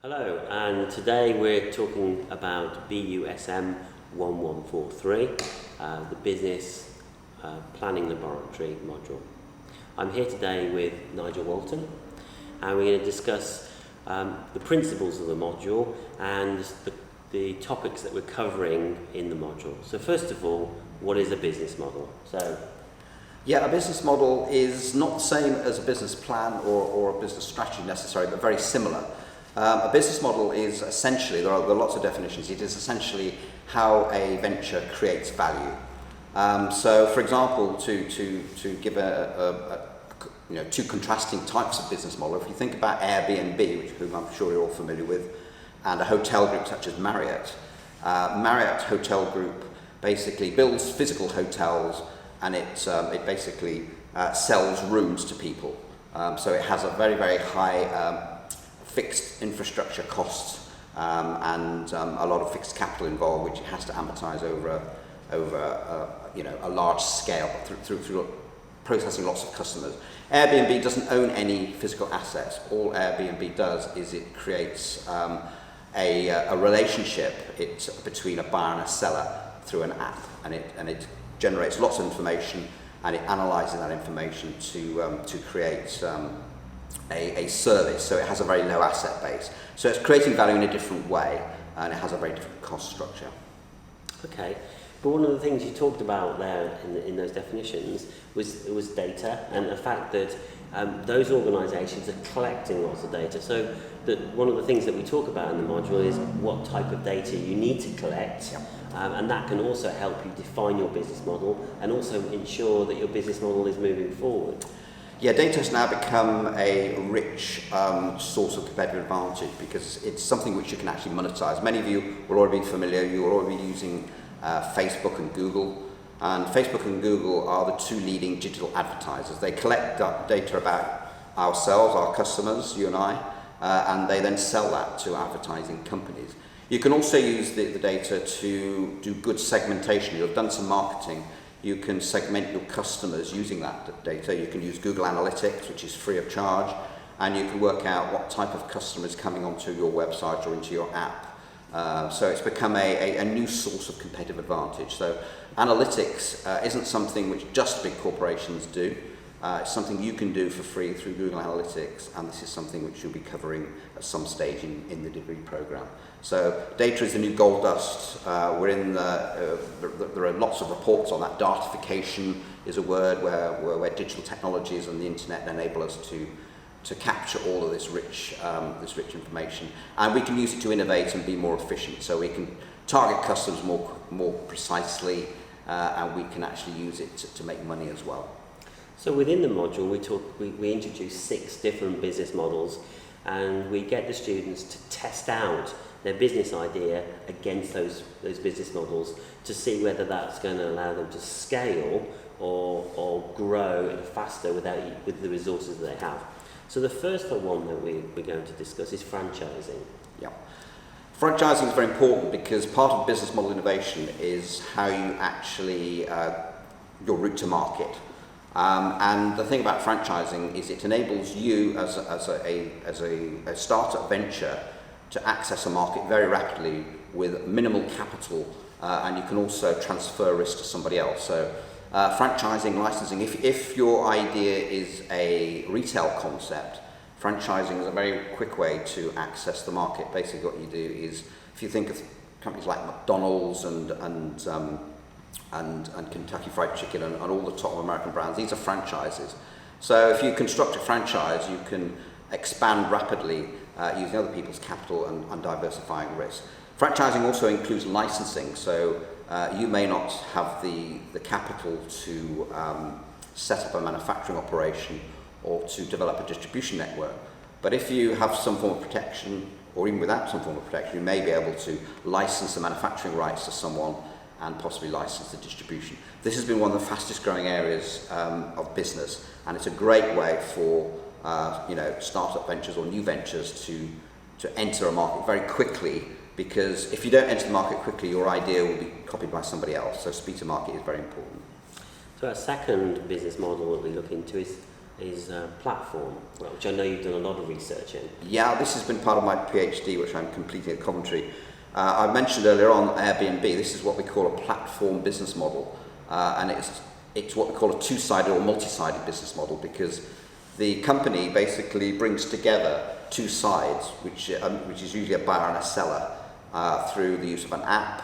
Hello, and today we're talking about BUSM1143, the Business Planning Laboratory module. I'm here today with Nigel Walton, and we're going to discuss the principles of the module and the topics that we're covering in the module. So first of all, what is a business model? Yeah, a business model is not the same as a business plan or a business strategy necessarily, but very similar. A business model is essentially, there are lots of definitions, it is essentially how a venture creates value. So for example, to give two contrasting types of business model, if you think about Airbnb, whom I'm sure you're all familiar with, and a hotel group such as Marriott. Marriott Hotel Group basically builds physical hotels, and it basically sells rooms to people. So it has a very, very high fixed infrastructure costs and a lot of fixed capital involved, which it has to amortize over a large scale through processing lots of customers. Airbnb doesn't own any physical assets. All Airbnb does is it creates a relationship between a buyer and a seller through an app, and it generates lots of information, and it analyzes that information to create a service. So it has a very low asset base. So it's creating value in a different way, and it has a very different cost structure. Okay, but one of the things you talked about there in those definitions was data, and the fact that those organisations are collecting lots of data. So that one of the things that we talk about in the module is what type of data you need to collect. Yep. And that can also help you define your business model and also ensure that your business model is moving forward. Yeah, data has now become a rich source of competitive advantage because it's something which you can actually monetize. Many of you will already be familiar, you're already using Facebook and Google. And Facebook and Google are the two leading digital advertisers. They collect data about ourselves, our customers, you and I, and they then sell that to advertising companies. You can also use the data to do good segmentation. You've done some marketing. You can segment your customers using that data. You can use Google Analytics, which is free of charge, and you can work out what type of customer is coming onto your website or into your app. So it's become a new source of competitive advantage. So analytics isn't something which just big corporations do. It's something you can do for free through Google Analytics, and this is something which you'll be covering at some stage in the degree program. So data is the new gold dust. There are lots of reports on that. Datafication is a word where digital technologies and the internet enable us to capture all of this rich information, and we can use it to innovate and be more efficient. So we can target customers more precisely, and we can actually use it to make money as well. So within the module, we introduce 6 different business models, and we get the students to test out their business idea against those business models to see whether that's going to allow them to scale or grow faster with the resources that they have. So the first one that we're going to discuss is franchising. Yeah. Franchising is very important because part of business model innovation is how you actually, your route to market. And the thing about franchising is it enables you as a startup venture to access a market very rapidly with minimal capital, and you can also transfer risk to somebody else. So franchising, licensing, if your idea is a retail concept, franchising is a very quick way to access the market. Basically what you do is, if you think of companies like McDonald's and Kentucky Fried Chicken and all the top American brands, these are franchises. So if you construct a franchise, you can expand rapidly using other people's capital and diversifying risk. Franchising also includes licensing, so you may not have the capital to set up a manufacturing operation or to develop a distribution network. But if you have some form of protection, or even without some form of protection, you may be able to license the manufacturing rights to someone and possibly license the distribution. This has been one of the fastest growing areas of business, and it's a great way for startup ventures or new ventures to enter a market very quickly, because if you don't enter the market quickly, your idea will be copied by somebody else. So speed to market is very important. So our second business model that we look into is is platform, which I know you've done a lot of research in. Yeah, this has been part of my PhD, which I'm completing at Coventry. I mentioned earlier on Airbnb. This is what we call a platform business model, and it's what we call a two-sided or multi-sided business model, because the company basically brings together two sides, which is usually a buyer and a seller, through the use of an app.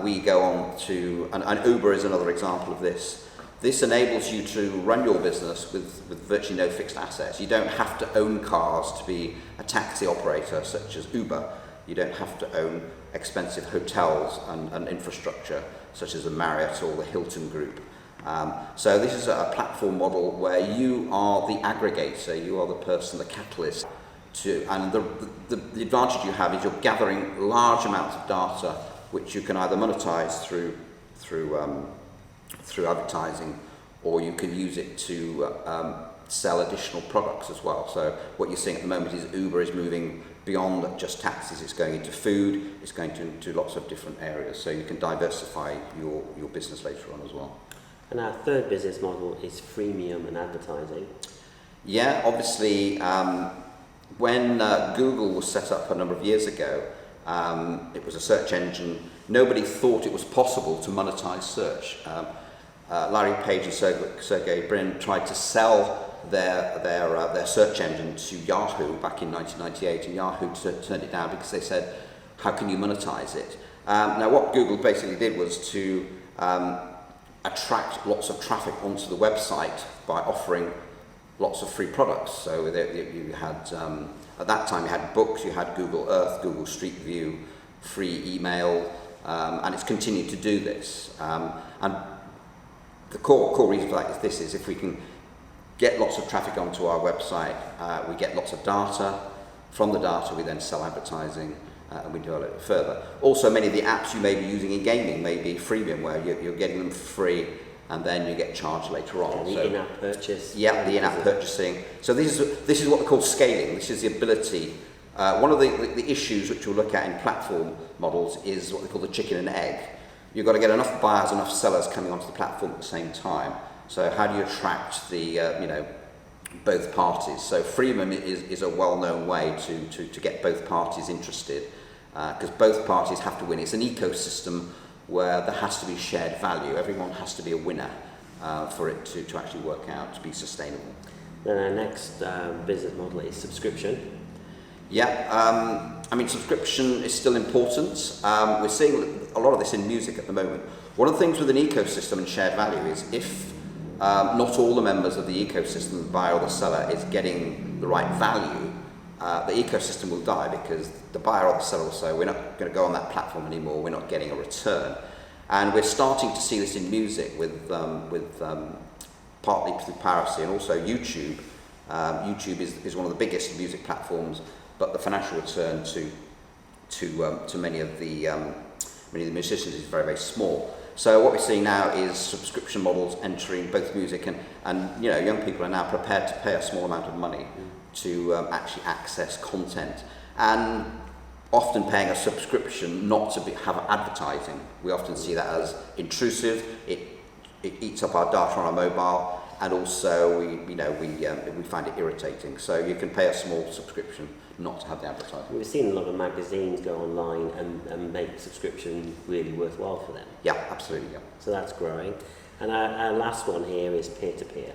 We go on to, and Uber is another example of this. This enables you to run your business with virtually no fixed assets. You don't have to own cars to be a taxi operator such as Uber. You don't have to own expensive hotels and infrastructure such as the Marriott or the Hilton Group. So this is a platform model where you are the aggregator, you are the person, the catalyst, and the advantage you have is you're gathering large amounts of data which you can either monetize through advertising, or you can use it to sell additional products as well. So what you're seeing at the moment is Uber is moving beyond just taxis. It's going into food, it's going into lots of different areas, so you can diversify your business later on as well. And our third business model is freemium and advertising. Yeah, obviously when Google was set up a number of years ago, it was a search engine. Nobody thought it was possible to monetize search. Larry Page and Sergey Brin tried to sell their search engine to Yahoo back in 1998, and Yahoo turned it down because they said, how can you monetize it? Now what Google basically did was to attract lots of traffic onto the website by offering lots of free products. So you had, at that time you had books, you had Google Earth, Google Street View, free email, and it's continued to do this. And the core reason for that is if we can get lots of traffic onto our website, we get lots of data. From the data we then sell advertising, and we develop it further. Also, many of the apps you may be using in gaming may be freemium, where you're getting them for free and then you get charged later on. The in-app purchase. Yeah, the in-app purchasing. So this is what we call scaling. This is the ability. One of the issues which we'll look at in platform models is what they call the chicken and egg. You've got to get enough buyers, enough sellers coming onto the platform at the same time. So how do you attract the both parties? So freemium is a well-known way to get both parties interested, because both parties have to win. It's an ecosystem where there has to be shared value. Everyone has to be a winner for it to actually work out, to be sustainable. Then our next business model is subscription. Yeah, subscription is still important. We're seeing a lot of this in music at the moment. One of the things with an ecosystem and shared value is if not all the members of the ecosystem, the buyer or the seller, is getting the right value, the ecosystem will die, because the buyer or the seller will say, we're not going to go on that platform anymore, we're not getting a return. And we're starting to see this in music with partly through piracy and also YouTube. YouTube is one of the biggest music platforms, but the financial return to many of the musicians is very, very small. So what we're seeing now is subscription models entering both music and young people are now prepared to pay a small amount of money to actually access content, and often paying a subscription not to have advertising. We often see that as intrusive. It eats up our data on our mobile, and also we find it irritating. So you can pay a small subscription not to have the advertising. We've seen a lot of magazines go online and make subscription really worthwhile for them. Yeah, absolutely. Yeah. So that's growing. And our last one here is peer-to-peer.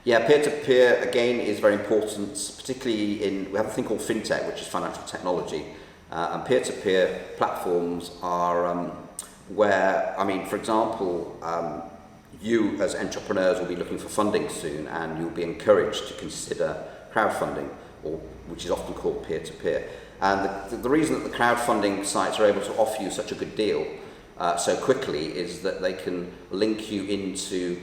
Yeah, peer-to-peer again is very important, particularly we have a thing called fintech, which is financial technology, and peer-to-peer platforms are where, for example, you as entrepreneurs will be looking for funding soon, and you'll be encouraged to consider crowdfunding, which is often called peer-to-peer. And the reason that the crowdfunding sites are able to offer you such a good deal so quickly is that they can link you into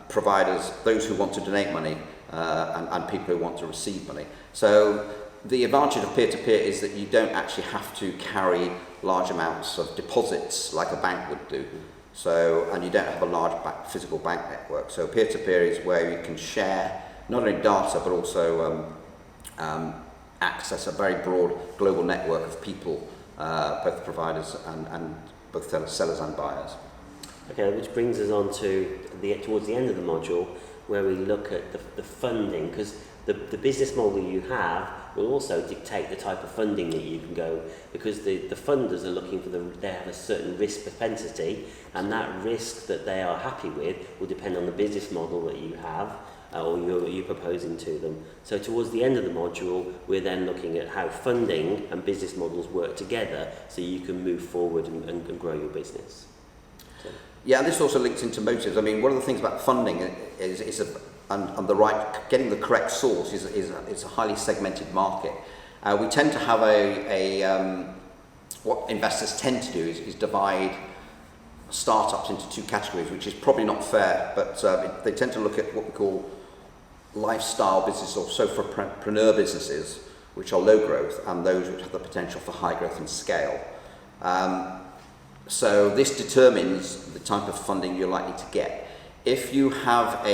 providers, those who want to donate money and people who want to receive money. So the advantage of peer-to-peer is that you don't actually have to carry large amounts of deposits like a bank would do. So, and you don't have a large physical bank network. So peer-to-peer is where you can share not only data but also access a very broad global network of people, both providers and both sellers and buyers. Okay, which brings us on to towards the end of the module, where we look at the funding, because the business model you have will also dictate the type of funding that you can go, because the funders are looking for they have a certain risk propensity, and that risk that they are happy with will depend on the business model that you have or you're proposing to them. So towards the end of the module, we're then looking at how funding and business models work together so you can move forward and grow your business. So. Yeah, and this also links into motives. I mean, one of the things about funding is and the right, getting the correct source is a highly segmented market. We tend to have what investors tend to do is divide startups into two categories, which is probably not fair, but they tend to look at what we call lifestyle business or solopreneur businesses, which are low growth, and those which have the potential for high growth and scale. So this determines the type of funding you're likely to get. If you have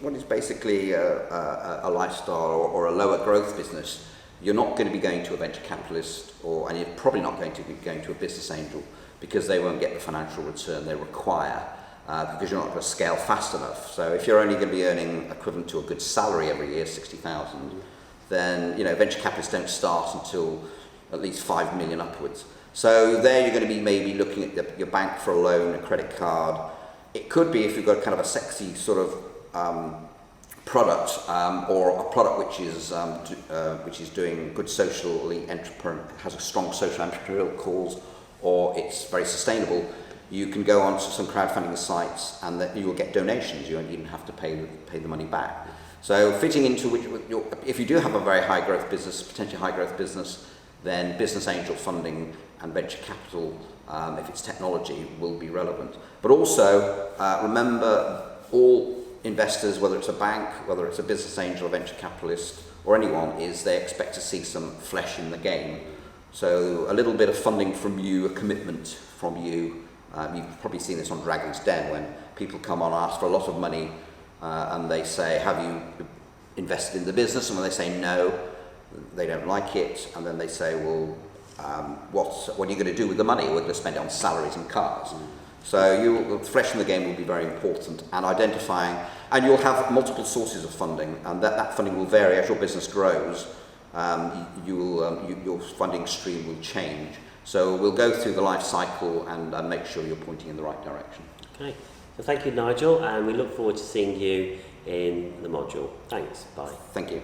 what is basically a lifestyle or a lower growth business, you're not going to be going to a venture capitalist, and you're probably not going to be going to a business angel, because they won't get the financial return they require, because you're not going to scale fast enough. So if you're only going to be earning equivalent to a good salary every year, 60,000, then venture capitalists don't start until at least 5 million upwards. So there you're going to be maybe looking at your bank for a loan, a credit card. It could be if you've got kind of a sexy sort of product, or a product which is doing good socially has a strong social entrepreneurial cause, or it's very sustainable. You can go on to some crowdfunding sites, and that you will get donations. You won't even have to pay the money back. So fitting into if you do have a very high growth business, potentially high growth business, then business angel funding and venture capital, if it's technology, will be relevant. But also remember, all investors, whether it's a bank, whether it's a business angel, a venture capitalist, or anyone, they expect to see some flesh in the game. So a little bit of funding from you, a commitment from you. You've probably seen this on Dragon's Den, when people come on, ask for a lot of money, and they say, have you invested in the business? And when they say no, they don't like it, and then they say, well, what are you going to do with the money? We're going to spend it on salaries and cars. So flesh in the game will be very important, and identifying, and you'll have multiple sources of funding, and that funding will vary as your business grows. Your funding stream will change. So we'll go through the life cycle and make sure you're pointing in the right direction. Okay, so thank you, Nigel, and we look forward to seeing you in the module. Thanks, bye. Thank you.